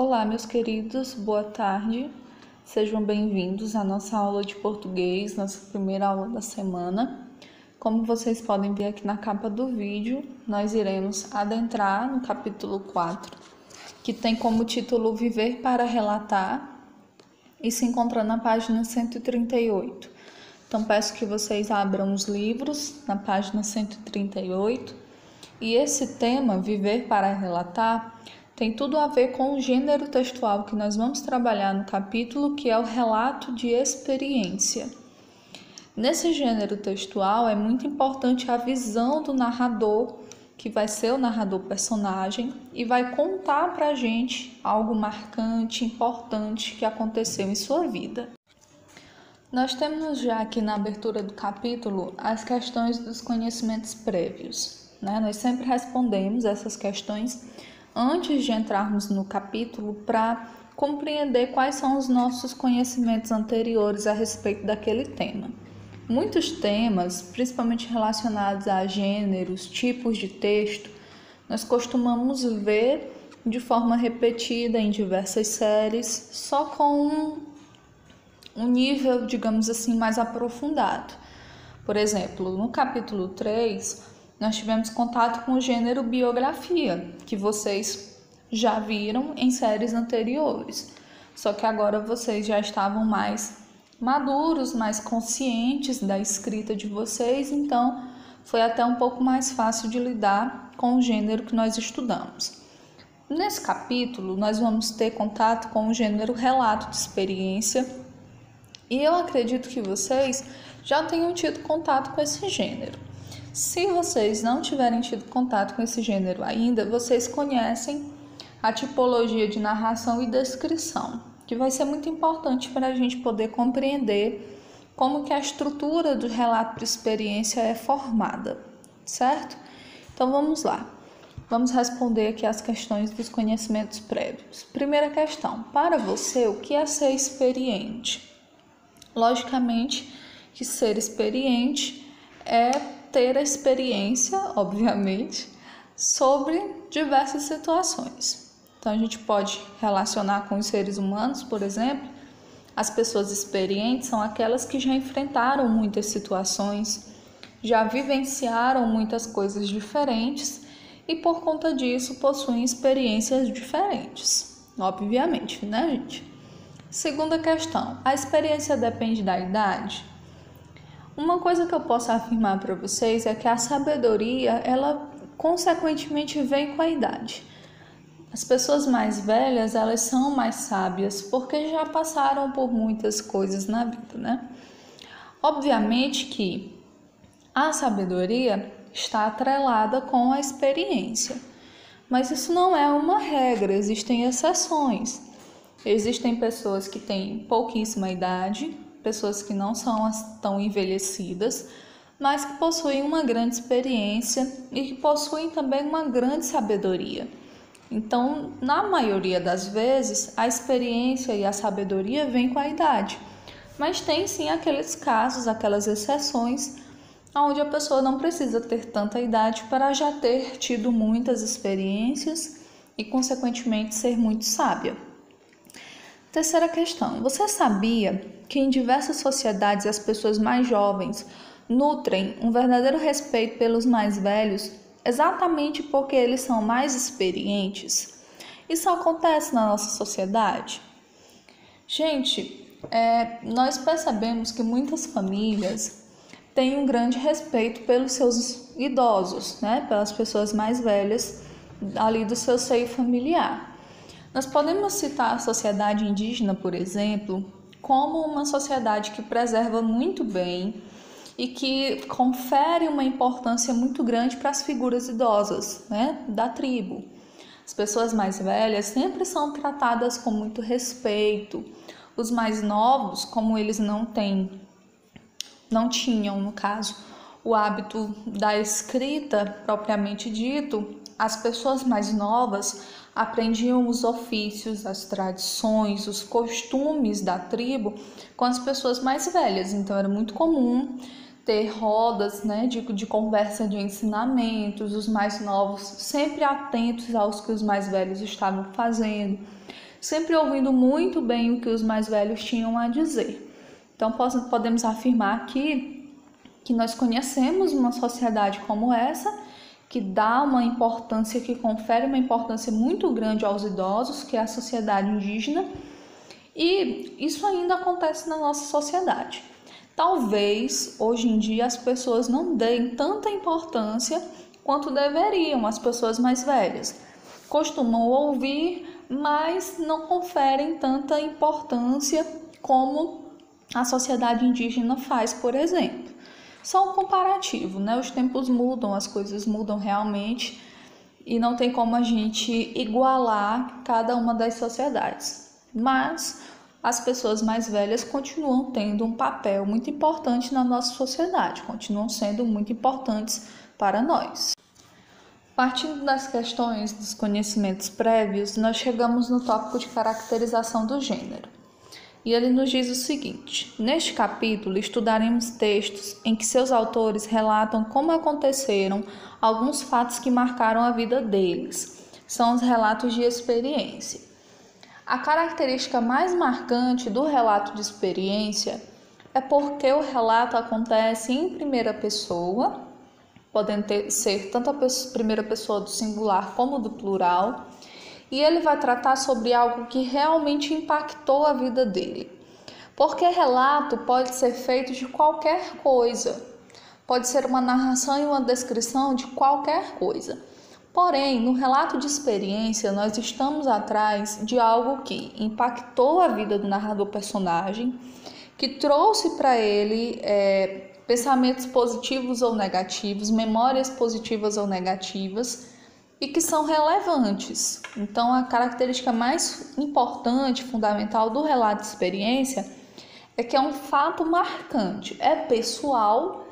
Olá, meus queridos, boa tarde. Sejam bem-vindos à nossa aula de português, nossa primeira aula da semana. Como vocês podem ver aqui na capa do vídeo, nós iremos adentrar no capítulo 4, que tem como título Viver para Relatar, e se encontra na página 138. Então, peço que vocês abram os livros na página 138. E esse tema, Viver para Relatar, tem tudo a ver com o gênero textual que nós vamos trabalhar no capítulo, que é o relato de experiência. Nesse gênero textual é muito importante a visão do narrador, que vai ser o narrador personagem, e vai contar para a gente algo marcante, importante que aconteceu em sua vida. Nós temos já aqui na abertura do capítulo as questões dos conhecimentos prévios, né? Nós sempre respondemos essas questões antes de entrarmos no capítulo para compreender quais são os nossos conhecimentos anteriores a respeito daquele tema. Muitos temas, principalmente relacionados a gêneros, tipos de texto, nós costumamos ver de forma repetida em diversas séries, só com um nível, digamos assim, mais aprofundado. Por exemplo, no capítulo 3, nós tivemos contato com o gênero biografia, que vocês já viram em séries anteriores. Só que agora vocês já estavam mais maduros, mais conscientes da escrita de vocês, então foi até um pouco mais fácil de lidar com o gênero que nós estudamos. Nesse capítulo, nós vamos ter contato com o gênero relato de experiência, e eu acredito que vocês já tenham tido contato com esse gênero. Se vocês não tiverem tido contato com esse gênero ainda, vocês conhecem a tipologia de narração e descrição, que vai ser muito importante para a gente poder compreender como que a estrutura do relato de experiência é formada, certo? Então vamos lá. Vamos responder aqui as questões dos conhecimentos prévios. Primeira questão: para você, o que é ser experiente? Logicamente que ser experiente é ter a experiência, obviamente, sobre diversas situações. Então, a gente pode relacionar com os seres humanos, por exemplo. As pessoas experientes são aquelas que já enfrentaram muitas situações, já vivenciaram muitas coisas diferentes e, por conta disso, possuem experiências diferentes, obviamente, né, gente? Segunda questão: a experiência depende da idade? Uma coisa que eu posso afirmar para vocês é que a sabedoria, ela consequentemente vem com a idade. As pessoas mais velhas, elas são mais sábias porque já passaram por muitas coisas na vida, né? Obviamente que a sabedoria está atrelada com a experiência, mas isso não é uma regra, existem exceções. Existem pessoas que têm pouquíssima idade, pessoas que não são tão envelhecidas, mas que possuem uma grande experiência e que possuem também uma grande sabedoria. Então, na maioria das vezes, a experiência e a sabedoria vêm com a idade, mas tem sim aqueles casos, aquelas exceções, onde a pessoa não precisa ter tanta idade para já ter tido muitas experiências e, consequentemente, ser muito sábia. Terceira questão: você sabia que em diversas sociedades as pessoas mais jovens nutrem um verdadeiro respeito pelos mais velhos exatamente porque eles são mais experientes? Isso acontece na nossa sociedade? Gente, nós percebemos que muitas famílias têm um grande respeito pelos seus idosos, né? Pelas pessoas mais velhas ali do seu seio familiar. Nós podemos citar a sociedade indígena, por exemplo, como uma sociedade que preserva muito bem e que confere uma importância muito grande para as figuras idosas, né, da tribo. As pessoas mais velhas sempre são tratadas com muito respeito. Os mais novos, como eles não tinham, no caso, o hábito da escrita propriamente dito, as pessoas mais novas aprendiam os ofícios, as tradições, os costumes da tribo com as pessoas mais velhas. Então era muito comum ter rodas, né, de conversa, de ensinamentos, os mais novos sempre atentos aos que os mais velhos estavam fazendo, sempre ouvindo muito bem o que os mais velhos tinham a dizer. Então, podemos afirmar aqui que nós conhecemos uma sociedade como essa, que dá uma importância, que confere uma importância muito grande aos idosos, que é a sociedade indígena, e isso ainda acontece na nossa sociedade. Talvez, hoje em dia, as pessoas não deem tanta importância quanto deveriam, as pessoas mais velhas. Costumam ouvir, mas não conferem tanta importância como a sociedade indígena faz, por exemplo. Só um comparativo, né? Os tempos mudam, as coisas mudam realmente e não tem como a gente igualar cada uma das sociedades. Mas as pessoas mais velhas continuam tendo um papel muito importante na nossa sociedade, continuam sendo muito importantes para nós. Partindo das questões dos conhecimentos prévios, nós chegamos no tópico de caracterização do gênero. E ele nos diz o seguinte: neste capítulo estudaremos textos em que seus autores relatam como aconteceram alguns fatos que marcaram a vida deles. São os relatos de experiência. A característica mais marcante do relato de experiência é porque o relato acontece em primeira pessoa, podendo ser tanto a primeira pessoa do singular como do plural, e ele vai tratar sobre algo que realmente impactou a vida dele. Porque relato pode ser feito de qualquer coisa, pode ser uma narração e uma descrição de qualquer coisa. Porém, no relato de experiência, nós estamos atrás de algo que impactou a vida do narrador-personagem, que trouxe para ele pensamentos positivos ou negativos, memórias positivas ou negativas, e que são relevantes. Então, a característica mais importante, fundamental do relato de experiência é que é um fato marcante, é pessoal,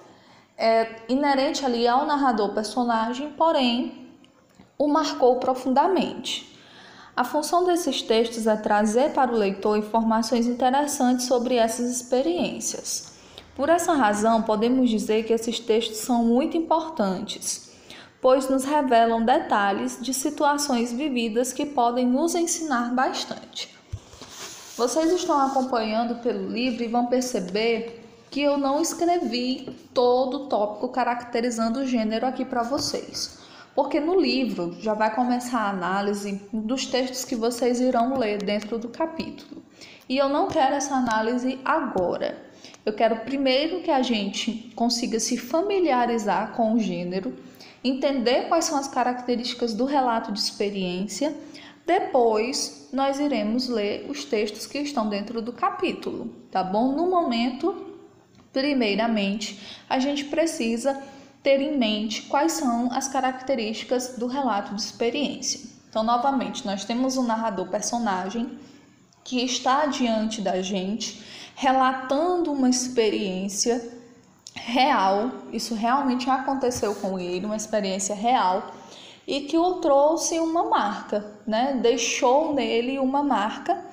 é inerente ali ao narrador-personagem, porém, o marcou profundamente. A função desses textos é trazer para o leitor informações interessantes sobre essas experiências. Por essa razão, podemos dizer que esses textos são muito importantes, pois nos revelam detalhes de situações vividas que podem nos ensinar bastante. Vocês estão acompanhando pelo livro e vão perceber que eu não escrevi todo o tópico caracterizando o gênero aqui para vocês, porque no livro já vai começar a análise dos textos que vocês irão ler dentro do capítulo. E eu não quero essa análise agora. Eu quero primeiro que a gente consiga se familiarizar com o gênero, entender quais são as características do relato de experiência. Depois, nós iremos ler os textos que estão dentro do capítulo, tá bom? No momento, primeiramente, a gente precisa ter em mente quais são as características do relato de experiência. Então, novamente, nós temos um narrador-personagem que está diante da gente, relatando uma experiência real, isso realmente aconteceu com ele, uma experiência real, e que o trouxe uma marca, né? Deixou nele uma marca,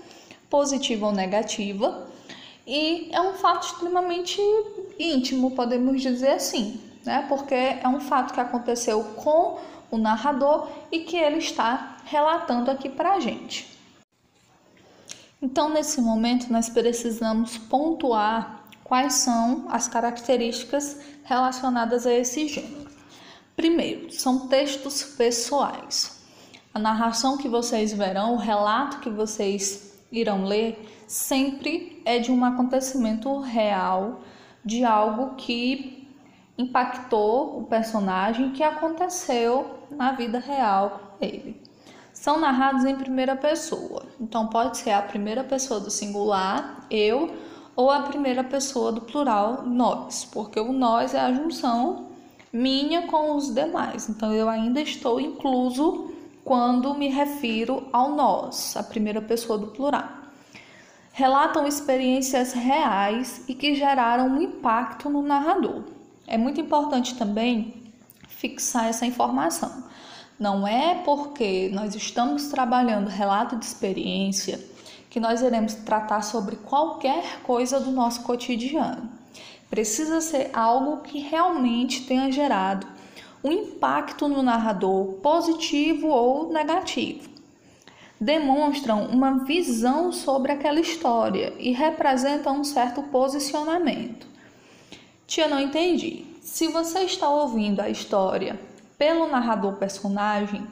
positiva ou negativa, e é um fato extremamente íntimo, podemos dizer assim, né? Porque é um fato que aconteceu com o narrador e que ele está relatando aqui para a gente. Então, nesse momento, nós precisamos pontuar quais são as características relacionadas a esse gênero. Primeiro, são textos pessoais. A narração que vocês verão, o relato que vocês irão ler, sempre é de um acontecimento real, de algo que impactou o personagem, que aconteceu na vida real dele. São narrados em primeira pessoa, então pode ser a primeira pessoa do singular, eu, ou a primeira pessoa do plural, nós, porque o nós é a junção minha com os demais, então eu ainda estou incluso quando me refiro ao nós, a primeira pessoa do plural. Relatam experiências reais e que geraram um impacto no narrador. É muito importante também fixar essa informação. Não é porque nós estamos trabalhando relato de experiência que nós iremos tratar sobre qualquer coisa do nosso cotidiano. Precisa ser algo que realmente tenha gerado um impacto no narrador, positivo ou negativo. demonstram uma visão sobre aquela história e representam um certo posicionamento. Tia, não entendi. Se você está ouvindo a história pelo narrador-personagem,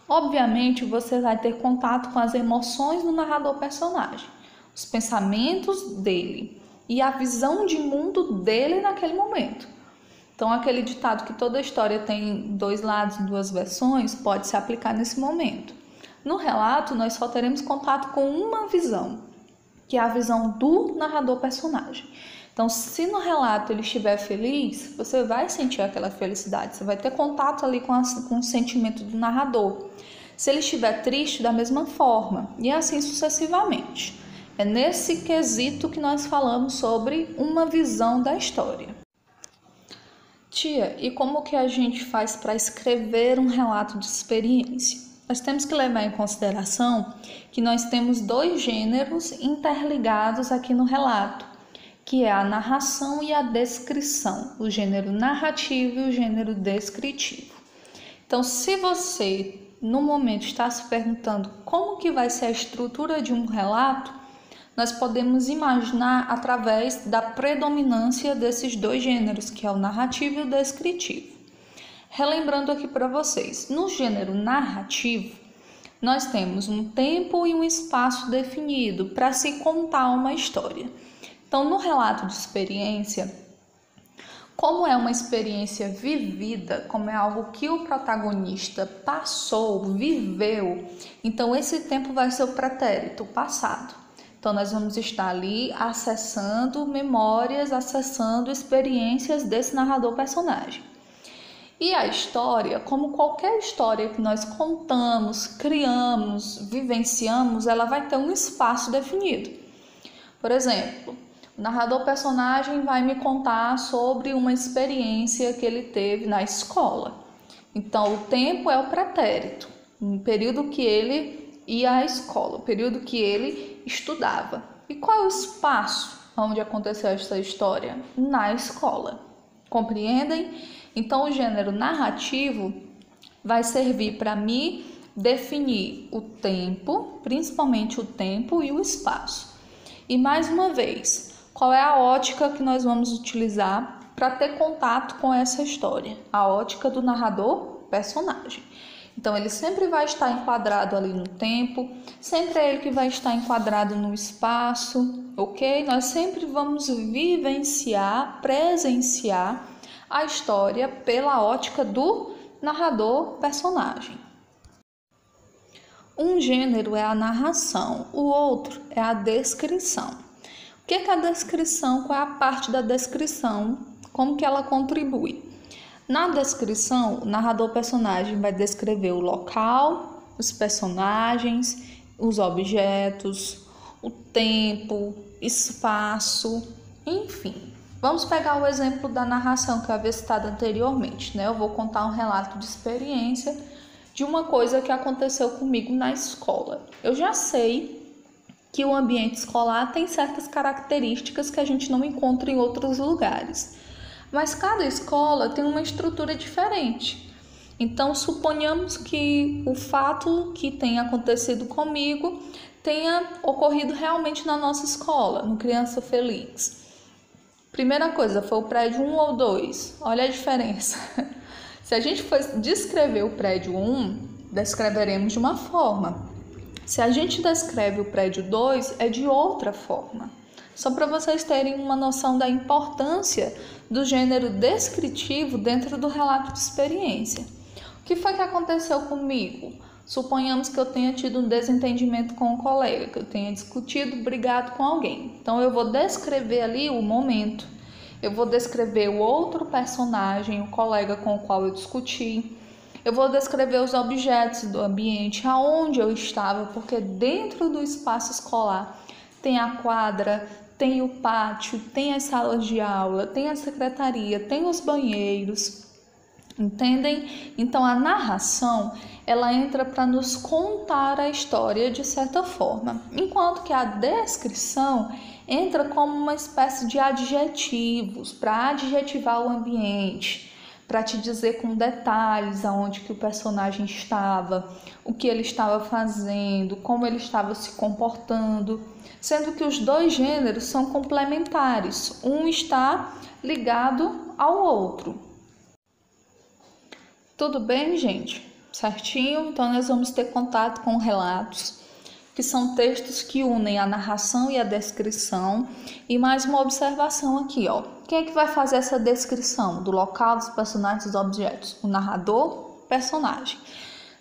obviamente você vai ter contato com as emoções do narrador-personagem, os pensamentos dele e a visão de mundo dele naquele momento. Então, aquele ditado que toda história tem dois lados, duas versões, pode se aplicar nesse momento. No relato, nós só teremos contato com uma visão, que é a visão do narrador-personagem. Então, se no relato ele estiver feliz, você vai sentir aquela felicidade, você vai ter contato ali com o sentimento do narrador. Se ele estiver triste, da mesma forma, e assim sucessivamente. É nesse quesito que nós falamos sobre uma visão da história. Tia, e como que a gente faz para escrever um relato de experiência? Nós temos que levar em consideração que nós temos dois gêneros interligados aqui no relato, que é a narração e a descrição, o gênero narrativo e o gênero descritivo. Então, se você, no momento, está se perguntando como que vai ser a estrutura de um relato, nós podemos imaginar através da predominância desses dois gêneros, que é o narrativo e o descritivo. Relembrando aqui para vocês, no gênero narrativo, nós temos um tempo e um espaço definido para se contar uma história. Então, no relato de experiência, como é uma experiência vivida, como é algo que o protagonista passou, viveu, então esse tempo vai ser o pretérito, o passado. Então, nós vamos estar ali acessando memórias, acessando experiências desse narrador-personagem. E a história, como qualquer história que nós contamos, criamos, vivenciamos, ela vai ter um espaço definido. Por exemplo, o narrador-personagem vai me contar sobre uma experiência que ele teve na escola. Então, o tempo é o pretérito, um período que ele ia à escola, o período que ele estudava. E qual é o espaço onde aconteceu essa história? Na escola. Compreendem? Então, o gênero narrativo vai servir para me definir o tempo, principalmente o tempo e o espaço. E mais uma vez, qual é a ótica que nós vamos utilizar para ter contato com essa história? A ótica do narrador-personagem. Então, ele sempre vai estar enquadrado ali no tempo, sempre é ele que vai estar enquadrado no espaço, ok? Nós sempre vamos vivenciar, presenciar a história pela ótica do narrador-personagem. Um gênero é a narração, o outro é a descrição. O que é a descrição? Qual é a parte da descrição? Como que ela contribui? Na descrição, o narrador-personagem vai descrever o local, os personagens, os objetos, o tempo, espaço, enfim. Vamos pegar o exemplo da narração que eu havia citado anteriormente, né? Eu vou contar um relato de experiência de uma coisa que aconteceu comigo na escola. Eu já sei que o ambiente escolar tem certas características que a gente não encontra em outros lugares. Mas cada escola tem uma estrutura diferente. Então, suponhamos que o fato que tenha acontecido comigo tenha ocorrido realmente na nossa escola, no Criança Feliz. Primeira coisa, foi o prédio 1 ou 2? Olha a diferença. Se a gente for descrever o prédio 1, descreveremos de uma forma. Se a gente descreve o prédio 2, é de outra forma. Só para vocês terem uma noção da importância do gênero descritivo dentro do relato de experiência. O que foi que aconteceu comigo? Suponhamos que eu tenha tido um desentendimento com um colega, que eu tenha discutido, brigado com alguém. Então, eu vou descrever ali o momento. Eu vou descrever o outro personagem, o colega com o qual eu discuti. Eu vou descrever os objetos do ambiente, aonde eu estava, porque dentro do espaço escolar tem a quadra, tem o pátio, tem as salas de aula, tem a secretaria, tem os banheiros, entendem? Então, a narração, ela entra para nos contar a história de certa forma, enquanto que a descrição entra como uma espécie de adjetivos, para adjetivar o ambiente, para te dizer com detalhes aonde que o personagem estava, o que ele estava fazendo, como ele estava se comportando, sendo que os dois gêneros são complementares, um está ligado ao outro. Tudo bem, gente? Certinho? Então nós vamos ter contato com relatos, que são textos que unem a narração e a descrição, e mais uma observação aqui, ó. Quem é que vai fazer essa descrição do local, dos personagens, dos objetos? O narrador, personagem.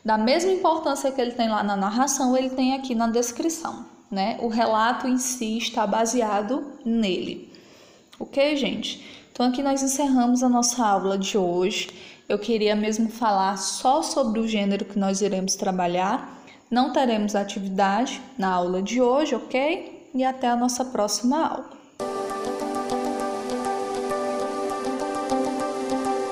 Da mesma importância que ele tem lá na narração, ele tem aqui na descrição, né? O relato em si está baseado nele. Ok, gente? Então aqui nós encerramos a nossa aula de hoje. Eu queria mesmo falar só sobre o gênero que nós iremos trabalhar. Não teremos atividade na aula de hoje, ok? E até a nossa próxima aula.